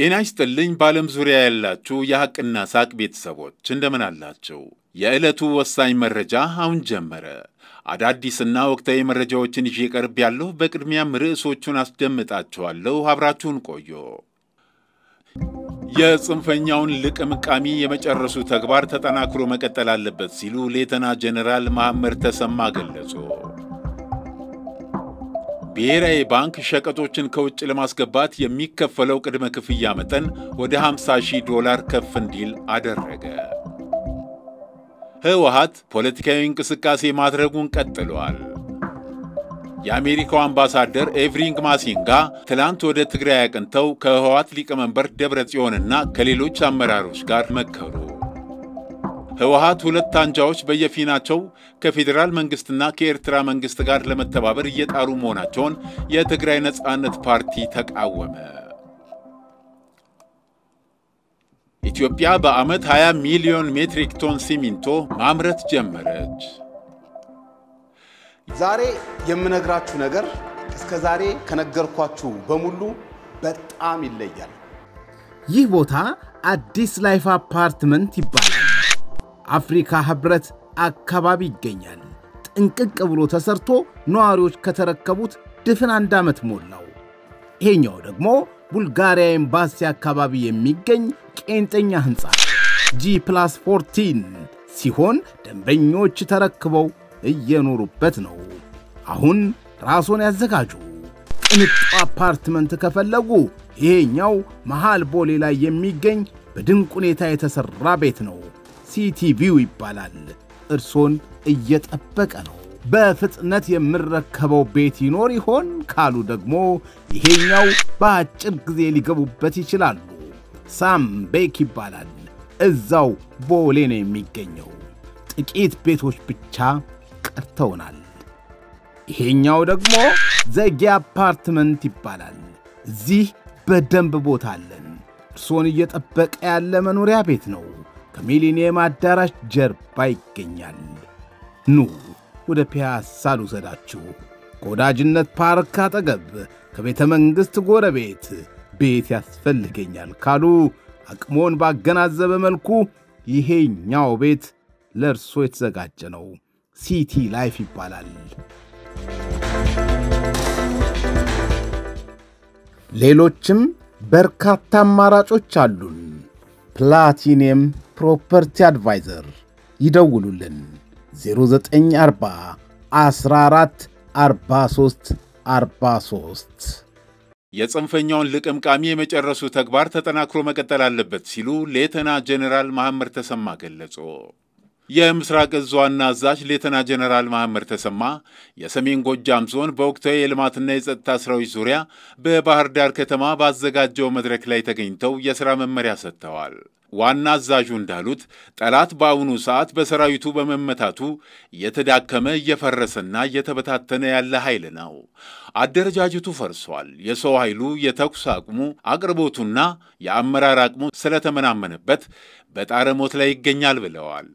ጤና ይስጥልኝ ባለም ዙሪያ ያላችሁ የሐቅና ሳቅ ቤተሰቦች እንደምን አላችሁ? የዕለቱ ወሳኝ መረጃ አሁን ጀመረ። አዳዲስና ወቅታዊ መረጃዎችን ይዤ ቀርብ ያለሁ። በቅድሚያም ርዕሶቹን አስደምጣችኋለሁ። አብራችሁን ቆዩ። የጽንፈኛውን ልቅምቃሚ የመጨረሱ ተግባር ተጠናክሮ መቀጠል አለበት ሲሉ ሌተና ጀነራል መሐመድ ተሰማ ገለጹ። ብሔራዊ ባንክ ሸቀጦችን ከውጭ ለማስገባት የሚከፈለው ቅድመ ክፍያ መጠን ወደ $50,000 ከፍ እንዲል አደረገ። ህወሓት ፖለቲካዊ እንቅስቃሴ ማድረጉን ቀጥሏል። የአሜሪካው አምባሳደር ኤቭሪንግ ማሲንጋ ትላንት ወደ ትግራይ አቅንተው ከህወሓት ሊቀመንበር ደብረጽዮንና ከሌሎች አመራሮች ጋር መከሩ። ህወሓት ሁለት አንጃዎች በየፊናቸው ከፌዴራል መንግስትና ከኤርትራ መንግስት ጋር ለመተባበር እየጣሩ መሆናቸውን የትግራይ ነጻነት ፓርቲ ተቃወመ። ኢትዮጵያ በዓመት 20 ሚሊዮን ሜትሪክ ቶን ሲሚንቶ ማምረት ጀመረች። ዛሬ የምነግራችሁ ነገር እስከዛሬ ከነገርኳችሁ በሙሉ በጣም ይለያል። ይህ ቦታ አዲስ ላይፍ አፓርትመንት ይባላል። አፍሪካ ህብረት አካባቢ ይገኛል። ጥንቅቅ ብሎ ተሰርቶ ነዋሪዎች ከተረከቡት ድፍን 1 ዓመት ሞላው። ይሄኛው ደግሞ ቡልጋሪያ ኤምባሲ አካባቢ የሚገኝ ቄንጠኛ ህንጻ G+14 ሲሆን ደንበኞች ተረክበው እየኖሩበት ነው። አሁን ራስዎን ያዘጋጁ። ቅንጡ አፓርትመንት ከፈለጉ ይሄኛው መሃል ቦሌ ላይ የሚገኝ በድንቅ ሁኔታ የተሰራ ቤት ነው። ሲቲቪው ይባላል። እርሶን እየጠበቀ ነው። በፍጥነት የምረከበው ቤት ይኖር ይሆን ካሉ ደግሞ ይሄኛው በአጭር ጊዜ ሊገቡበት ይችላሉ። ሳም ቤክ ይባላል። እዛው ቦሌ ነው የሚገኘው። ጥቂት ቤቶች ብቻ ቀርተውናል። ይሄኛው ደግሞ ዘጌ አፓርትመንት ይባላል። እዚህ በደንብ ቦታ አለን። እርሶን እየጠበቀ ያለ መኖሪያ ቤት ነው። ከሚሊኒየም አዳራሽ ጀርባ ይገኛል። ኑ ወደ ፒያሳ ልውሰዳችሁ። ከወዳጅነት ፓርክ አጠገብ ከቤተ መንግሥት ጎረቤት ቤት ያስፈልገኛል ካሉ አቅሞን ባገናዘበ መልኩ ይሄኛው ቤት ለእርሶ የተዘጋጀ ነው። ሲቲ ላይፍ ይባላል። ሌሎችም በርካታ አማራጮች አሉን። ፕላቲኒየም ፕሮፐርቲ አድቫይዘር ይደውሉልን 0940 14 43 43። የጽንፈኛውን ልቅምቃሚ የመጨረሱ ተግባር ተጠናክሮ መቀጠል አለበት ሲሉ ሌተና ጀነራል መሐመድ ተሰማ ገለጹ። የምስራቅ እዝ ዋና አዛዥ ሌተና ጀነራል መሐመድ ተሰማ የሰሜን ጎጃም ዞን በወቅታዊ የልማትና የጸጥታ ስራዎች ዙሪያ በባህር ዳር ከተማ ባዘጋጀው መድረክ ላይ ተገኝተው የሥራ መመሪያ ሰጥተዋል። ዋና አዛዡ እንዳሉት ጠላት በአሁኑ ሰዓት በሰራዊቱ በመመታቱ እየተዳከመ እየፈረሰና እየተበታተነ ያለ ኃይል ነው። አደረጃጀቱ ፈርሷል። የሰው ኃይሉ፣ የተኩስ አቅሙ፣ አቅርቦቱና የአመራር አቅሙ ስለተመናመነበት በጣረ ሞት ላይ ይገኛል ብለዋል።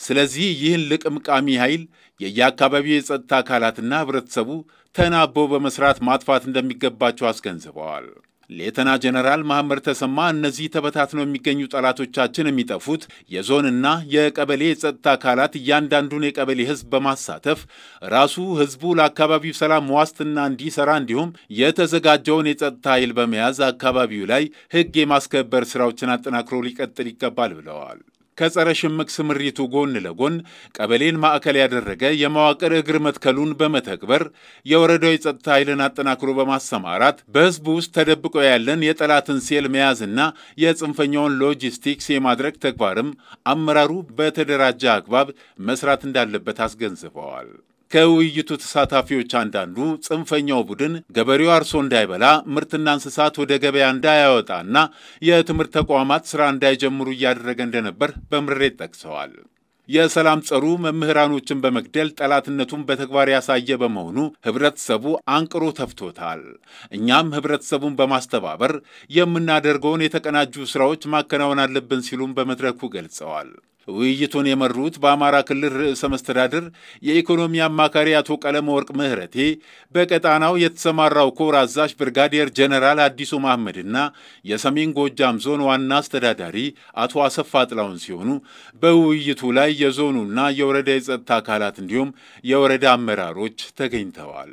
ስለዚህ ይህን ልቅምቃሚ ኃይል የየአካባቢው የጸጥታ አካላትና ህብረተሰቡ ተናበው በመስራት ማጥፋት እንደሚገባቸው አስገንዝበዋል። ሌተና ጀነራል መሐመድ ተሰማ እነዚህ ተበታትነው የሚገኙ ጠላቶቻችን የሚጠፉት የዞንና የቀበሌ የጸጥታ አካላት እያንዳንዱን የቀበሌ ህዝብ በማሳተፍ ራሱ ህዝቡ ለአካባቢው ሰላም ዋስትና እንዲሰራ እንዲሁም የተዘጋጀውን የጸጥታ ኃይል በመያዝ አካባቢው ላይ ህግ የማስከበር ስራዎችን አጠናክሮ ሊቀጥል ይገባል ብለዋል። ከጸረ ሽምቅ ስምሪቱ ጎን ለጎን ቀበሌን ማዕከል ያደረገ የመዋቅር እግር መትከሉን በመተግበር የወረዳው የጸጥታ ኃይልን አጠናክሮ በማሰማራት በህዝቡ ውስጥ ተደብቆ ያለን የጠላትን ሴል መያዝና የጽንፈኛውን ሎጂስቲክስ የማድረግ ተግባርም አመራሩ በተደራጀ አግባብ መስራት እንዳለበት አስገንዝበዋል። ከውይይቱ ተሳታፊዎች አንዳንዱ ጽንፈኛው ቡድን ገበሬው አርሶ እንዳይበላ፣ ምርትና እንስሳት ወደ ገበያ እንዳያወጣና የትምህርት ተቋማት ሥራ እንዳይጀምሩ እያደረገ እንደነበር በምሬት ጠቅሰዋል። የሰላም ጸሩ መምህራኖችን በመግደል ጠላትነቱን በተግባር ያሳየ በመሆኑ ህብረተሰቡ አንቅሮ ተፍቶታል። እኛም ህብረተሰቡን በማስተባበር የምናደርገውን የተቀናጁ ሥራዎች ማከናወን አለብን ሲሉም በመድረኩ ገልጸዋል። ውይይቱን የመሩት በአማራ ክልል ርዕሰ መስተዳድር የኢኮኖሚ አማካሪ አቶ ቀለመወርቅ ምህረቴ፣ በቀጣናው የተሰማራው ኮር አዛዥ ብርጋዴር ጀነራል አዲሱ መሐመድና የሰሜን ጎጃም ዞን ዋና አስተዳዳሪ አቶ አሰፋ ጥላውን ሲሆኑ በውይይቱ ላይ የዞኑና የወረዳ የጸጥታ አካላት እንዲሁም የወረዳ አመራሮች ተገኝተዋል።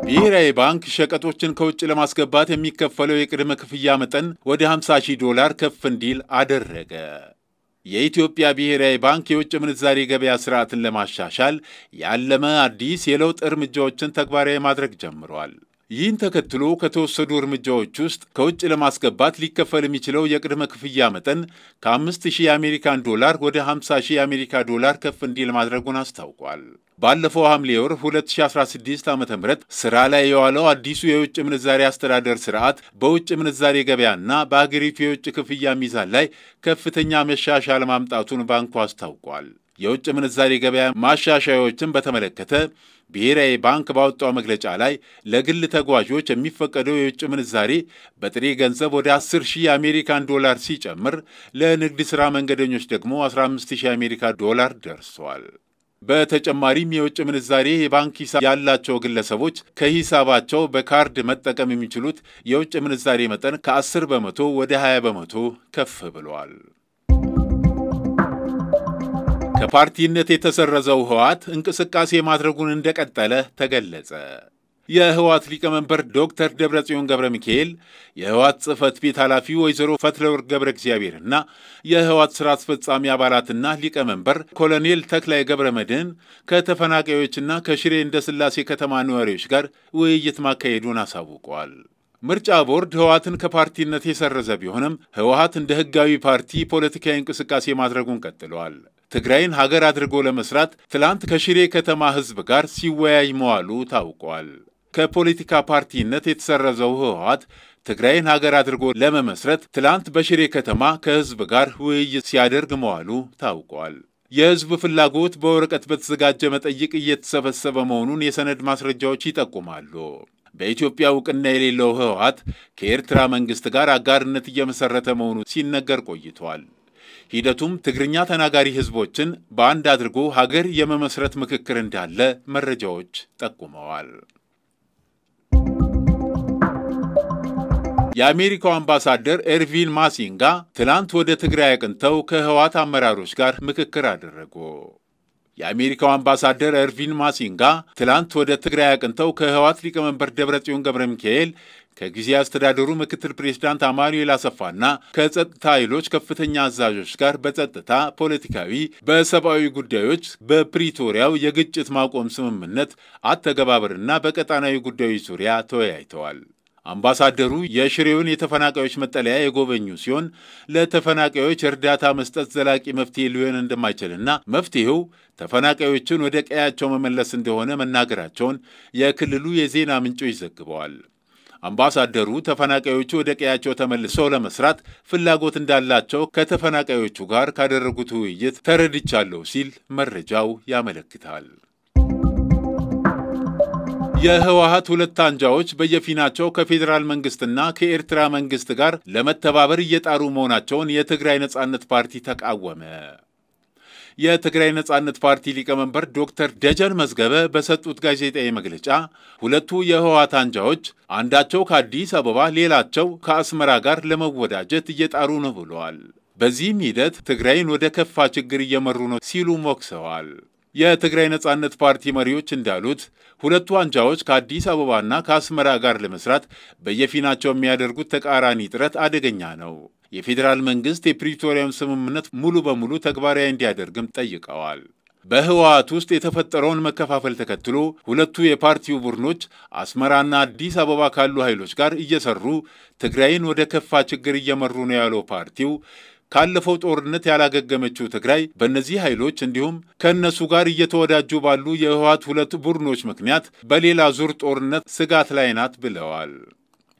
ብሔራዊ ባንክ ሸቀጦችን ከውጭ ለማስገባት የሚከፈለው የቅድመ ክፍያ መጠን ወደ $50,000 ከፍ እንዲል አደረገ። የኢትዮጵያ ብሔራዊ ባንክ የውጭ ምንዛሬ ገበያ ስርዓትን ለማሻሻል ያለመ አዲስ የለውጥ እርምጃዎችን ተግባራዊ ማድረግ ጀምሯል። ይህን ተከትሎ ከተወሰዱ እርምጃዎች ውስጥ ከውጭ ለማስገባት ሊከፈል የሚችለው የቅድመ ክፍያ መጠን ከ5,000 የአሜሪካን ዶላር ወደ $50,000 የአሜሪካ ዶላር ከፍ እንዲል ማድረጉን አስታውቋል። ባለፈው ሐምሌ ወር 2016 ዓ.ም ስራ ላይ የዋለው አዲሱ የውጭ ምንዛሬ አስተዳደር ስርዓት በውጭ ምንዛሬ ገበያና በአገሪቱ የውጭ ክፍያ ሚዛን ላይ ከፍተኛ መሻሻል ማምጣቱን ባንኩ አስታውቋል። የውጭ ምንዛሬ ገበያ ማሻሻያዎችን በተመለከተ ብሔራዊ ባንክ ባወጣው መግለጫ ላይ ለግል ተጓዦች የሚፈቀደው የውጭ ምንዛሬ በጥሬ ገንዘብ ወደ 10,000 የአሜሪካን ዶላር ሲጨምር ለንግድ ሥራ መንገደኞች ደግሞ 15,000 የአሜሪካ ዶላር ደርሷል። በተጨማሪም የውጭ ምንዛሬ የባንክ ሂሳብ ያላቸው ግለሰቦች ከሂሳባቸው በካርድ መጠቀም የሚችሉት የውጭ ምንዛሬ መጠን ከ10 በመቶ ወደ 20 በመቶ ከፍ ብሏል። ከፓርቲነት የተሰረዘው ህወሓት እንቅስቃሴ ማድረጉን እንደቀጠለ ተገለጸ። የህወሓት ሊቀመንበር ዶክተር ደብረጽዮን ገብረ ሚካኤል፣ የህወሓት ጽሕፈት ቤት ኃላፊ ወይዘሮ ፈትለወርቅ ገብረ እግዚአብሔርና የህወሓት ሥራ አስፈጻሚ አባላትና ሊቀመንበር ኮሎኔል ተክላይ ገብረ መድህን ከተፈናቃዮችና ከሽሬ እንደ ሥላሴ ከተማ ነዋሪዎች ጋር ውይይት ማካሄዱን አሳውቀዋል። ምርጫ ቦርድ ህወሓትን ከፓርቲነት የሰረዘ ቢሆንም ህወሓት እንደ ህጋዊ ፓርቲ ፖለቲካዊ እንቅስቃሴ ማድረጉን ቀጥለዋል። ትግራይን ሀገር አድርጎ ለመስራት ትላንት ከሽሬ ከተማ ህዝብ ጋር ሲወያይ መዋሉ ታውቋል። ከፖለቲካ ፓርቲነት የተሰረዘው ህወሓት ትግራይን ሀገር አድርጎ ለመመስረት ትላንት በሽሬ ከተማ ከህዝብ ጋር ውይይት ሲያደርግ መዋሉ ታውቋል። የህዝብ ፍላጎት በወረቀት በተዘጋጀ መጠይቅ እየተሰበሰበ መሆኑን የሰነድ ማስረጃዎች ይጠቁማሉ። በኢትዮጵያ እውቅና የሌለው ህወሓት ከኤርትራ መንግስት ጋር አጋርነት እየመሰረተ መሆኑ ሲነገር ቆይቷል። ሂደቱም ትግርኛ ተናጋሪ ህዝቦችን በአንድ አድርጎ ሀገር የመመስረት ምክክር እንዳለ መረጃዎች ጠቁመዋል። የአሜሪካው አምባሳደር ኤርቪን ማሲንጋ ትላንት ወደ ትግራይ አቅንተው ከህወሓት አመራሮች ጋር ምክክር አደረጉ። የአሜሪካው አምባሳደር ኤርቪን ማሲንጋ ትላንት ወደ ትግራይ አቅንተው ከህወሓት ሊቀመንበር ደብረጽዮን ገብረ ሚካኤል፣ ከጊዜ አስተዳደሩ ምክትል ፕሬዝዳንት አማኑኤል አሰፋና ከጸጥታ ኃይሎች ከፍተኛ አዛዦች ጋር በጸጥታ፣ ፖለቲካዊ፣ በሰብአዊ ጉዳዮች፣ በፕሪቶሪያው የግጭት ማቆም ስምምነት አተገባበርና በቀጣናዊ ጉዳዮች ዙሪያ ተወያይተዋል። አምባሳደሩ የሽሬውን የተፈናቃዮች መጠለያ የጎበኙ ሲሆን ለተፈናቃዮች እርዳታ መስጠት ዘላቂ መፍትሄ ሊሆን እንደማይችልና መፍትሄው ተፈናቃዮችን ወደ ቀያቸው መመለስ እንደሆነ መናገራቸውን የክልሉ የዜና ምንጮች ዘግበዋል። አምባሳደሩ ተፈናቃዮቹ ወደ ቀያቸው ተመልሰው ለመስራት ፍላጎት እንዳላቸው ከተፈናቃዮቹ ጋር ካደረጉት ውይይት ተረድቻለሁ ሲል መረጃው ያመለክታል። የህወሓት ሁለት አንጃዎች በየፊናቸው ከፌዴራል መንግስትና ከኤርትራ መንግስት ጋር ለመተባበር እየጣሩ መሆናቸውን የትግራይ ነጻነት ፓርቲ ተቃወመ። የትግራይ ነጻነት ፓርቲ ሊቀመንበር ዶክተር ደጀን መዝገበ በሰጡት ጋዜጣዊ መግለጫ ሁለቱ የህወሓት አንጃዎች አንዳቸው ከአዲስ አበባ ሌላቸው ከአስመራ ጋር ለመወዳጀት እየጣሩ ነው ብለዋል። በዚህም ሂደት ትግራይን ወደ ከፋ ችግር እየመሩ ነው ሲሉ ሞክሰዋል። የትግራይ ነጻነት ፓርቲ መሪዎች እንዳሉት ሁለቱ አንጃዎች ከአዲስ አበባና ከአስመራ ጋር ለመስራት በየፊናቸው የሚያደርጉት ተቃራኒ ጥረት አደገኛ ነው። የፌዴራል መንግስት የፕሪቶሪያውን ስምምነት ሙሉ በሙሉ ተግባራዊ እንዲያደርግም ጠይቀዋል። በህወሓት ውስጥ የተፈጠረውን መከፋፈል ተከትሎ ሁለቱ የፓርቲው ቡድኖች አስመራና አዲስ አበባ ካሉ ኃይሎች ጋር እየሰሩ ትግራይን ወደ ከፋ ችግር እየመሩ ነው ያለው ፓርቲው ካለፈው ጦርነት ያላገገመችው ትግራይ በእነዚህ ኃይሎች እንዲሁም ከእነሱ ጋር እየተወዳጁ ባሉ የህወሓት ሁለት ቡድኖች ምክንያት በሌላ ዙር ጦርነት ስጋት ላይ ናት ብለዋል።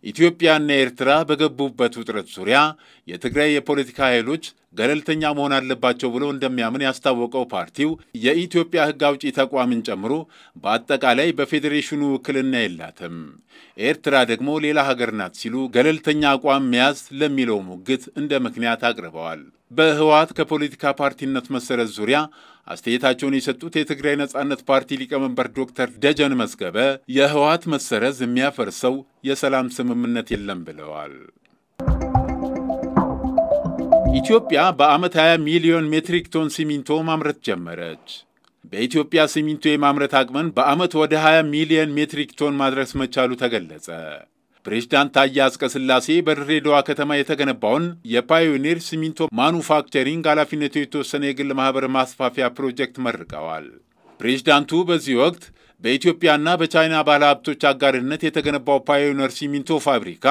ኢትዮጵያና ኤርትራ በገቡበት ውጥረት ዙሪያ የትግራይ የፖለቲካ ኃይሎች ገለልተኛ መሆን አለባቸው ብሎ እንደሚያምን ያስታወቀው ፓርቲው የኢትዮጵያ ሕግ አውጪ ተቋምን ጨምሮ በአጠቃላይ በፌዴሬሽኑ ውክልና የላትም፣ ኤርትራ ደግሞ ሌላ ሀገር ናት ሲሉ ገለልተኛ አቋም መያዝ ለሚለው ሙግት እንደ ምክንያት አቅርበዋል። በህወሓት ከፖለቲካ ፓርቲነት መሰረዝ ዙሪያ አስተያየታቸውን የሰጡት የትግራይ ነጻነት ፓርቲ ሊቀመንበር ዶክተር ደጀን መዝገበ የህወሓት መሰረዝ የሚያፈርሰው የሰላም ስምምነት የለም ብለዋል። ኢትዮጵያ በዓመት 20 ሚሊዮን ሜትሪክ ቶን ሲሚንቶ ማምረት ጀመረች። በኢትዮጵያ ሲሚንቶ የማምረት አቅምን በዓመት ወደ 20 ሚሊዮን ሜትሪክ ቶን ማድረስ መቻሉ ተገለጸ። ፕሬዝዳንት ታዬ አጽቀሥላሴ በድሬዳዋ ከተማ የተገነባውን የፓዮኒር ሲሚንቶ ማኑፋክቸሪንግ ኃላፊነቱ የተወሰነ የግል ማህበር ማስፋፊያ ፕሮጀክት መርቀዋል። ፕሬዝዳንቱ በዚህ ወቅት በኢትዮጵያና በቻይና ባለሀብቶች አጋርነት የተገነባው ፓዮኒር ሲሚንቶ ፋብሪካ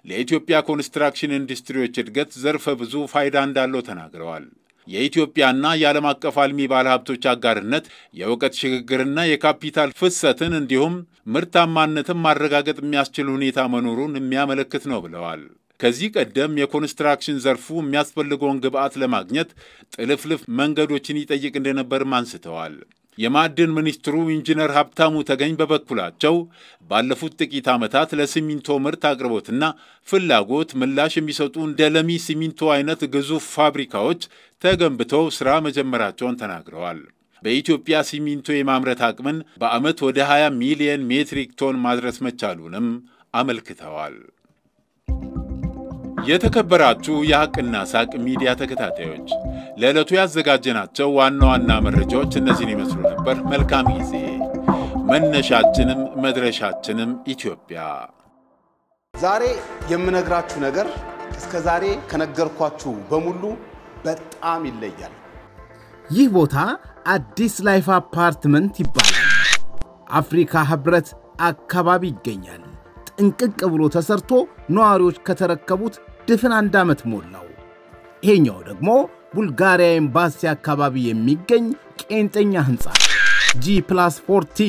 ለኢትዮጵያ ኮንስትራክሽን ኢንዱስትሪዎች እድገት ዘርፈ ብዙ ፋይዳ እንዳለው ተናግረዋል። የኢትዮጵያና የዓለም አቀፍ አልሚ ባለሀብቶች አጋርነት የእውቀት ሽግግርና የካፒታል ፍሰትን እንዲሁም ምርታማነትን ማረጋገጥ የሚያስችል ሁኔታ መኖሩን የሚያመለክት ነው ብለዋል። ከዚህ ቀደም የኮንስትራክሽን ዘርፉ የሚያስፈልገውን ግብዓት ለማግኘት ጥልፍልፍ መንገዶችን ይጠይቅ እንደነበርም አንስተዋል። የማዕድን ሚኒስትሩ ኢንጂነር ሀብታሙ ተገኝ በበኩላቸው ባለፉት ጥቂት ዓመታት ለሲሚንቶ ምርት አቅርቦትና ፍላጎት ምላሽ የሚሰጡ እንደ ለሚ ሲሚንቶ አይነት ግዙፍ ፋብሪካዎች ተገንብተው ሥራ መጀመራቸውን ተናግረዋል። በኢትዮጵያ ሲሚንቶ የማምረት አቅምን በዓመት ወደ 20 ሚሊዮን ሜትሪክ ቶን ማድረስ መቻሉንም አመልክተዋል። የተከበራችሁ የሐቅና ሳቅ ሚዲያ ተከታታዮች ለዕለቱ ያዘጋጀናቸው ዋና ዋና መረጃዎች እነዚህን ይመስሉ ነበር። መልካም ጊዜ። መነሻችንም መድረሻችንም ኢትዮጵያ። ዛሬ የምነግራችሁ ነገር እስከ ዛሬ ከነገርኳችሁ በሙሉ በጣም ይለያል። ይህ ቦታ አዲስ ላይፍ አፓርትመንት ይባላል። አፍሪካ ህብረት አካባቢ ይገኛል። ጥንቅቅ ብሎ ተሰርቶ ነዋሪዎች ከተረከቡት ድፍን 1 ዓመት ሞላው። ይሄኛው ደግሞ ቡልጋሪያ ኤምባሲ አካባቢ የሚገኝ ቄንጠኛ ህንጻ G+14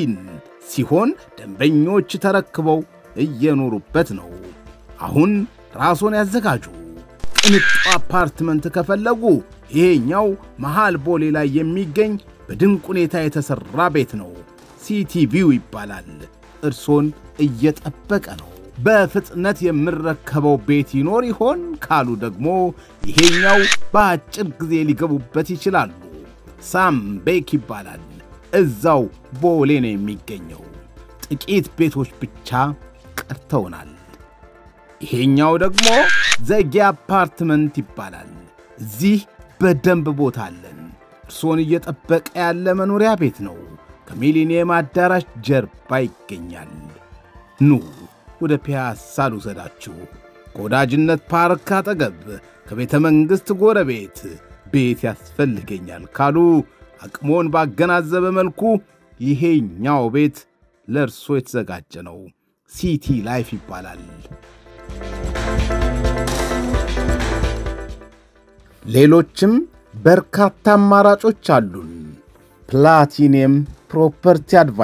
ሲሆን ደንበኞች ተረክበው እየኖሩበት ነው። አሁን ራስዎን ያዘጋጁ። ቅንጡ አፓርትመንት ከፈለጉ ይሄኛው መሃል ቦሌ ላይ የሚገኝ በድንቅ ሁኔታ የተሰራ ቤት ነው። ሲቲቪው ይባላል። እርሶን እየጠበቀ ነው። በፍጥነት የምረከበው ቤት ይኖር ይሆን ካሉ ደግሞ ይሄኛው በአጭር ጊዜ ሊገቡበት ይችላሉ። ሳም ቤክ ይባላል። እዛው ቦሌ ነው የሚገኘው። ጥቂት ቤቶች ብቻ ቀርተውናል። ይሄኛው ደግሞ ዘጌ አፓርትመንት ይባላል። እዚህ በደንብ ቦታ አለን። እርሶን እየጠበቀ ያለ መኖሪያ ቤት ነው። ከሚሊኒየም አዳራሽ ጀርባ ይገኛል። ኑ ወደ ፒያሳ ልውሰዳችሁ። ከወዳጅነት ፓርክ አጠገብ ከቤተ መንግሥት ጎረቤት ቤት ያስፈልገኛል ካሉ አቅሞን ባገናዘበ መልኩ ይሄኛው ቤት ለእርሶ የተዘጋጀ ነው። ሲቲ ላይፍ ይባላል። ሌሎችም በርካታ አማራጮች አሉን። ፕላቲኒየም ፕሮፐርቲ አድቫይዘር